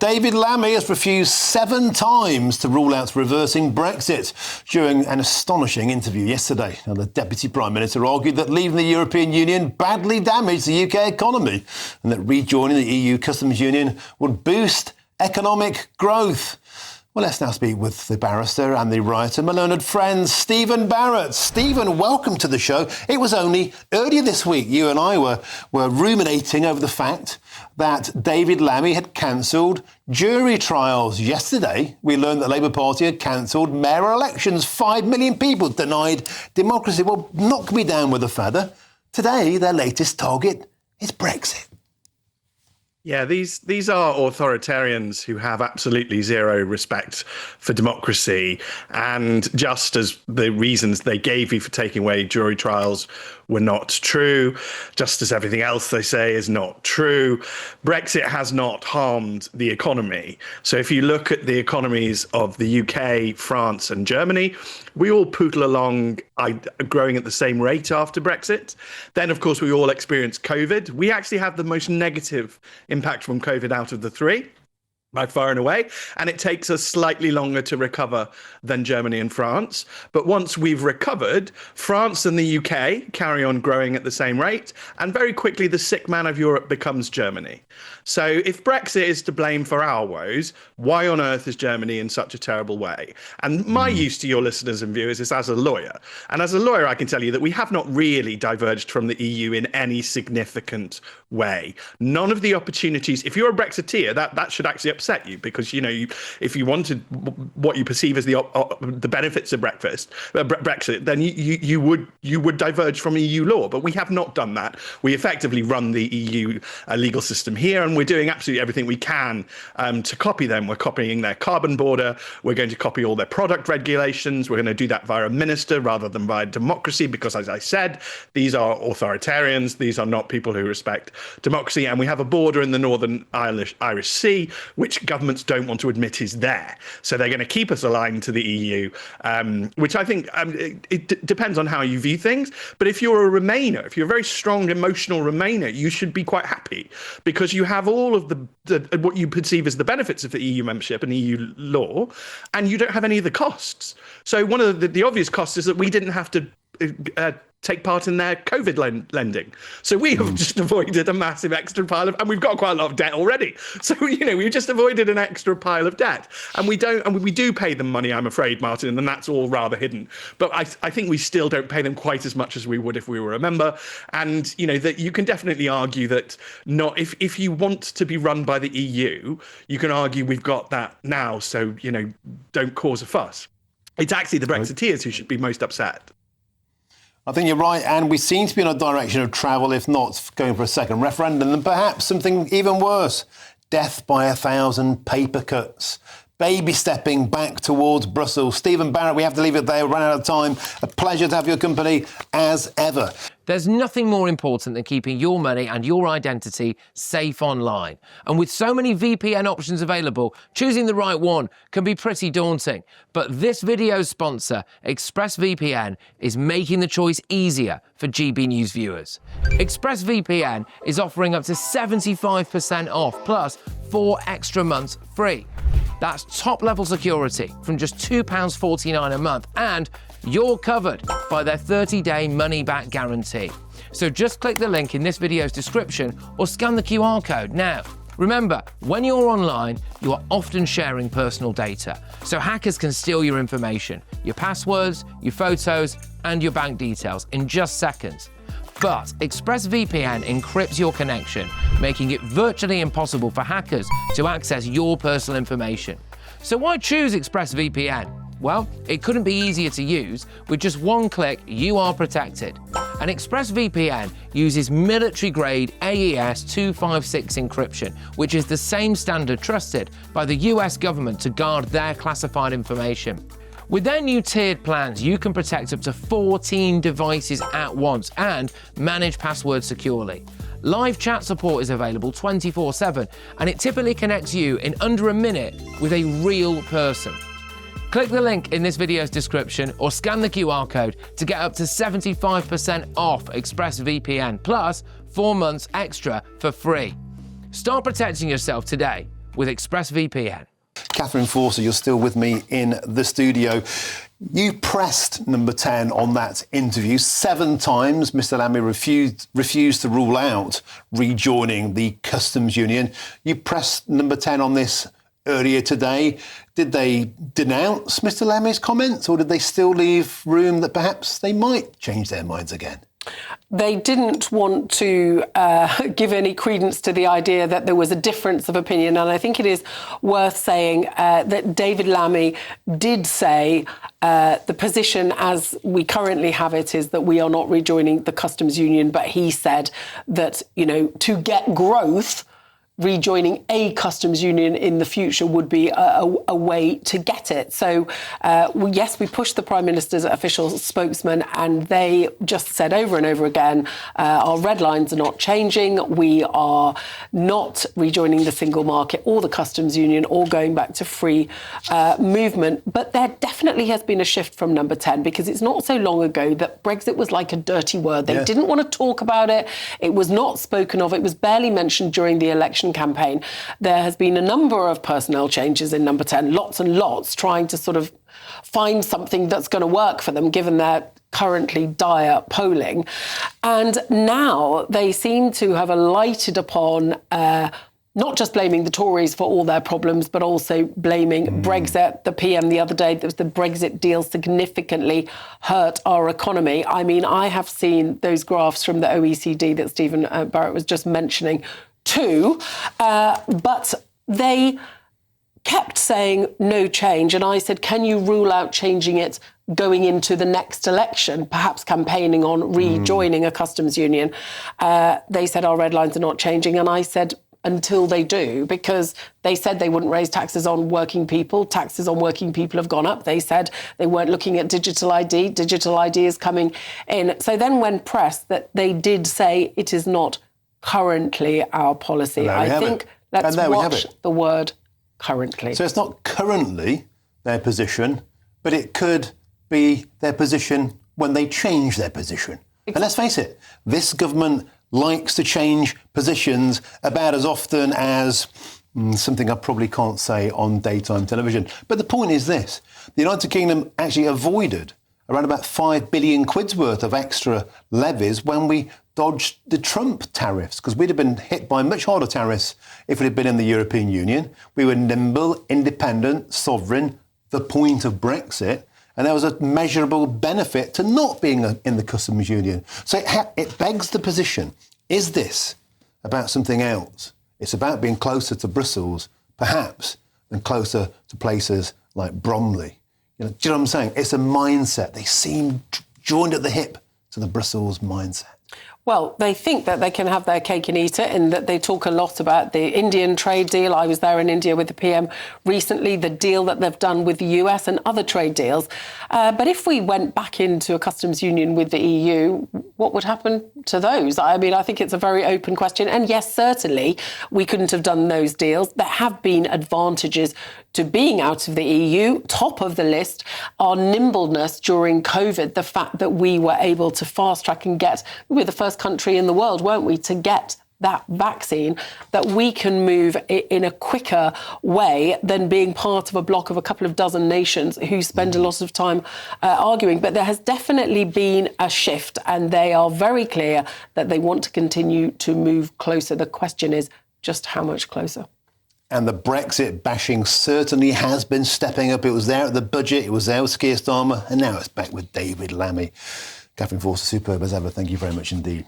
David Lammy has refused 7 times to rule out reversing Brexit during an astonishing interview yesterday. Now, the Deputy Prime Minister argued that leaving the European Union badly damaged the UK economy and that rejoining the EU Customs Union would boost economic growth. Well, let's now speak with the barrister and the writer, my learned friend, Steven Barrett. Steven, welcome to the show. It was only earlier this week you and I were ruminating over the fact that David Lammy had cancelled jury trials. Yesterday, we learned that Labour Party had cancelled mayoral elections. 5 million people denied democracy. Well, knock me down with a feather. Today, their latest target is Brexit. Yeah, these are authoritarians who have absolutely zero respect for democracy. And just as the reasons they gave you for taking away jury trials were not true, just as everything else they say is not true, Brexit has not harmed the economy. So if you look at the economies of the UK, France and Germany, we all poodle along growing at the same rate after Brexit. Then, of course, we all experienced COVID. We actually have the most negative impact from COVID out of the three, by far and away, and it takes us slightly longer to recover than Germany and France. But once we've recovered, France and the UK carry on growing at the same rate, and very quickly the sick man of Europe becomes Germany. So if Brexit is to blame for our woes, why on earth is Germany in such a terrible way? And my use to your listeners and viewers is as a lawyer. And as a lawyer, I can tell you that we have not really diverged from the EU in any significant way. None of the opportunities, if you're a Brexiteer, that should actually upset you, because if you wanted what you perceive as the benefits of Brexit, then you would diverge from EU law. But we have not done that. We effectively run the EU legal system here, and we're doing absolutely everything we can to copy them. We're copying their carbon border. We're going to copy all their product regulations. We're going to do that via a minister rather than via democracy, because, as I said, these are authoritarians. These are not people who respect democracy. And we have a border in the Northern Irish Sea, which governments don't want to admit is there. So they're going to keep us aligned to the EU, which I think it depends on how you view things. But if you're a Remainer, if you're a very strong emotional Remainer, you should be quite happy, because you have all of the what you perceive as the benefits of the EU membership and EU law, and you don't have any of the costs. So one of the obvious costs is that we didn't have to take part in their COVID lending. So we have just avoided a massive extra pile of, and we've got quite a lot of debt already. So, we've just avoided an extra pile of debt. And we do pay them money, I'm afraid, Martin, and that's all rather hidden. But I think we still don't pay them quite as much as we would if we were a member. And, that you can definitely argue that if you want to be run by the EU, you can argue we've got that now. So, don't cause a fuss. It's actually the Brexiteers who should be most upset. I think you're right, and we seem to be in a direction of travel, if not going for a second referendum, and perhaps something even worse, death by 1,000 paper cuts. Baby stepping back towards Brussels. Steven Barrett, we have to leave it there. We're running out of time. A pleasure to have your company as ever. There's nothing more important than keeping your money and your identity safe online. And with so many VPN options available, choosing the right one can be pretty daunting. But this video's sponsor, ExpressVPN, is making the choice easier for GB News viewers. ExpressVPN is offering up to 75% off, plus 4 extra months free. That's top-level security from just £2.49 a month, and you're covered by their 30-day money-back guarantee. So just click the link in this video's description or scan the QR code now. Remember, when you're online, you are often sharing personal data, so hackers can steal your information, your passwords, your photos, and your bank details in just seconds. But ExpressVPN encrypts your connection, making it virtually impossible for hackers to access your personal information. So why choose ExpressVPN? Well, it couldn't be easier to use. With just one click, you are protected. And ExpressVPN uses military-grade AES 256 encryption, which is the same standard trusted by the US government to guard their classified information. With their new tiered plans, you can protect up to 14 devices at once and manage passwords securely. Live chat support is available 24/7, and it typically connects you in under a minute with a real person. Click the link in this video's description or scan the QR code to get up to 75% off ExpressVPN, plus 4 months extra for free. Start protecting yourself today with ExpressVPN. Catherine Forster, you're still with me in the studio. You pressed number 10 on that interview 7 times. Mr. Lammy refused to rule out rejoining the customs union. You pressed number 10 on this earlier today. Did they denounce Mr. Lammy's comments, or did they still leave room that perhaps they might change their minds again? They didn't want to give any credence to the idea that there was a difference of opinion. And I think it is worth saying that David Lammy did say the position as we currently have it is that we are not rejoining the customs union. But he said that, you know, to get growth, rejoining a customs union in the future would be a way to get it. So, yes, we pushed the Prime Minister's official spokesman, and they just said over and over again, our red lines are not changing. We are not rejoining the single market or the customs union or going back to free movement. But there definitely has been a shift from number 10, because it's not so long ago that Brexit was like a dirty word. They didn't want to talk about it. It was not spoken of. It was barely mentioned during the election campaign. There has been a number of personnel changes in number 10, lots and lots, trying to sort of find something that's going to work for them, given their currently dire polling. And now they seem to have alighted upon not just blaming the Tories for all their problems, but also blaming Brexit. The PM the other day, the Brexit deal significantly hurt our economy. I mean, I have seen those graphs from the OECD that Steven Barrett was just mentioning too, but they kept saying no change. And I said, can you rule out changing it going into the next election, perhaps campaigning on rejoining a customs union? They said our red lines are not changing. And I said, until they do, because they said they wouldn't raise taxes on working people. Taxes on working people have gone up. They said they weren't looking at digital ID. Digital ID is coming in. So then when pressed, that they did say it is not currently our policy. I think let's watch the word currently. So it's not currently their position, but it could be their position when they change their position. Exactly. And let's face it, this government likes to change positions about as often as something I probably can't say on daytime television. But the point is this: the United Kingdom actually avoided around about 5 billion quid's worth of extra levies when we dodged the Trump tariffs, because we'd have been hit by much harder tariffs if it had been in the European Union. We were nimble, independent, sovereign, the point of Brexit, and there was a measurable benefit to not being in the customs union. So it begs the position, is this about something else? It's about being closer to Brussels, perhaps, than closer to places like Bromley. You know, do you know what I'm saying? It's a mindset. They seem joined at the hip to the Brussels mindset. Well, they think that they can have their cake and eat it, and that they talk a lot about the Indian trade deal. I was there in India with the PM recently, the deal that they've done with the US and other trade deals. But if we went back into a customs union with the EU, what would happen to those? I mean, I think it's a very open question. And yes, certainly, we couldn't have done those deals. There have been advantages to being out of the EU. Top of the list, our nimbleness during COVID, the fact that we were able to fast track and get, we were the first country in the world, weren't we, to get that vaccine, that we can move in a quicker way than being part of a bloc of a couple of dozen nations who spend a lot of time arguing. But there has definitely been a shift, and they are very clear that they want to continue to move closer. The question is just how much closer. And the Brexit bashing certainly has been stepping up. It was there at the budget, it was there with Keir Starmer, and now it's back with David Lammy. Catherine Forster, superb as ever. Thank you very much indeed.